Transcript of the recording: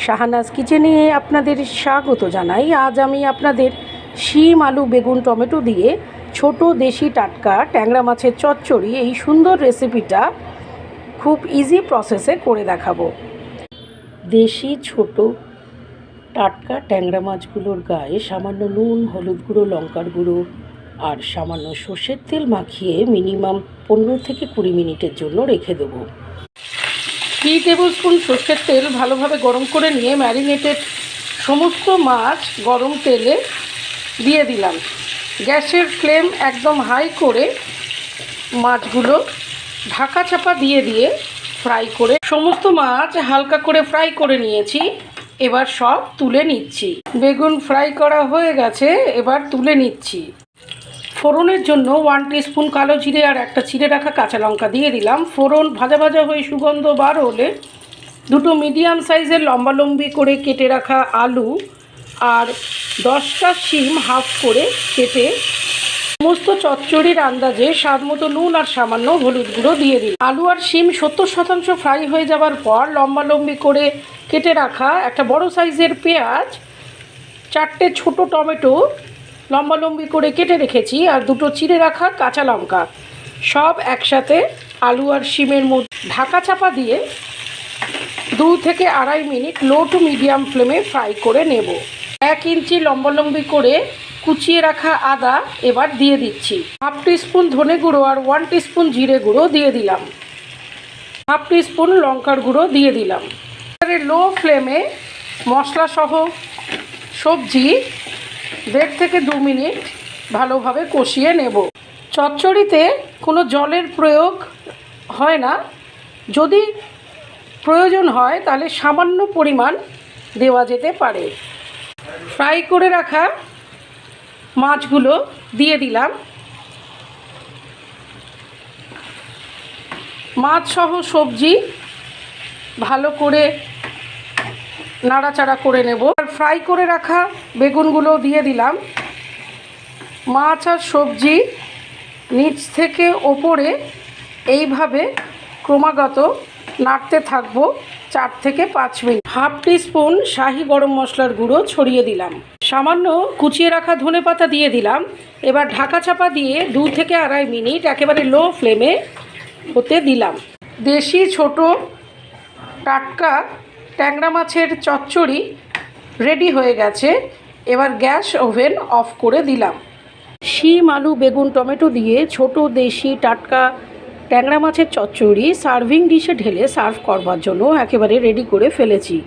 শাহানাজ কিচেনে আপনাদের স্বাগত জানাই। আজ আমি আপনাদের শিম আলু বেগুন টমেটো দিয়ে ছোট দেশি টাটকা ট্যাংরা মাছের চচ্চড়ি এই সুন্দর রেসিপিটা খুব ইজি প্রসেসে করে দেখাবো। দেশি ছোট টাটকা ট্যাংরা মাছগুলোর গায়ে সামান্য নুন, হলুদ গুঁড়ো, লঙ্কার গুঁড়ো আর সামান্য সর্ষের তেল মাখিয়ে মিনিমাম 15 থেকে 20 মিনিটের জন্য রেখে দেবো। 3 টেবিল স্পুন সর্ষের তেল ভালোভাবে গরম করে নিয়ে ম্যারিনেটেড সমস্ত মাছ গরম তেলে দিয়ে দিলাম। গ্যাসের ফ্লেম একদম হাই করে মাছগুলো ঢাকা চাপা দিয়ে ফ্রাই করে সমস্ত মাছ হালকা করে ফ্রাই করে নিয়েছি। এবার সব তুলে নিচ্ছি। বেগুন ফ্রাই করা হয়ে গেছে, এবার তুলে নিচ্ছি। ফোড়নের জন্য 1 টিস্পুন কালো জিরে আর একটা চিড়ে রাখা কাঁচা লঙ্কা দিয়ে দিলাম। ফোড়ন ভাজা ভাজা হয়ে সুগন্ধ বার হলে 2 মিডিয়াম সাইজের লম্বালম্বি করে কেটে রাখা আলু আর 10টা শিম হাফ করে কেটে সমস্ত চচ্চড়ির আন্দাজে স্বাদ মতো নুন আর সামান্য হলুদ গুঁড়ো দিয়ে দিলাম। আলু আর শিম 70% ফ্রাই হয়ে যাওয়ার পর লম্বালম্বি করে কেটে রাখা একটা বড় সাইজের পেঁয়াজ, 4টে ছোট টমেটো লম্বালম্বি করে কেটে রেখেছি আর 2 চিড়ে রাখা কাঁচা লঙ্কা সব একসাথে আলু আর শিমের মধ্যে ঢাকা চাপা দিয়ে 2 থেকে 2.5 মিনিট লো টু মিডিয়াম ফ্লেমে ফ্রাই করে নেব। 1 ইঞ্চি লম্বালম্বি করে কুচিয়ে রাখা আদা এবার দিয়ে দিচ্ছি। হাফ টিস্পুন ধনে গুঁড়ো আর 1 টিস্পুন জিরে গুঁড়ো দিয়ে দিলাম। হাফ টিস্পুন লঙ্কার গুঁড়ো দিয়ে দিলাম। লো ফ্লেমে মশলা সহ সবজি 1.5 থেকে 2 মিনিট ভালোভাবে কষিয়ে নেব। চচ্চড়িতে কোনো জলের প্রয়োগ হয় না, যদি প্রয়োজন হয় তাহলে সামান্য পরিমাণ দেওয়া যেতে পারে। ফ্রাই করে রাখা মাছগুলো দিয়ে দিলাম। মাছ সহ সবজি ভালো করে নাড়াচাড়া করে নেব। আর ফ্রাই করে রাখা বেগুনগুলো দিয়ে দিলাম। মাছ আর সবজি নিচ থেকে ওপরে এইভাবে ক্রমাগত নাড়তে থাকবো 4 থেকে 5 মিনিট। হাফ টিস্পুন শাহি গরম মশলার গুঁড়ো ছড়িয়ে দিলাম। সামান্য কুচিয়ে রাখা ধনেপাতা দিয়ে দিলাম। এবার ঢাকা চাপা দিয়ে 2 থেকে 2.5 মিনিট একেবারে লো ফ্লেমে হতে দিলাম। দেশি ছোট টাটকা ট্যাংরা মাছের চচ্চড়ি রেডি হয়ে গেছে। এবার গ্যাস ওভেন অফ করে দিলাম। শিম আলু বেগুন টমেটো দিয়ে ছোট দেশি টাটকা ট্যাংরা মাছের চচ্চড়ি সার্ভিং ডিশে ঢেলে সার্ভ করবার জন্য একেবারে রেডি করে ফেলেছি।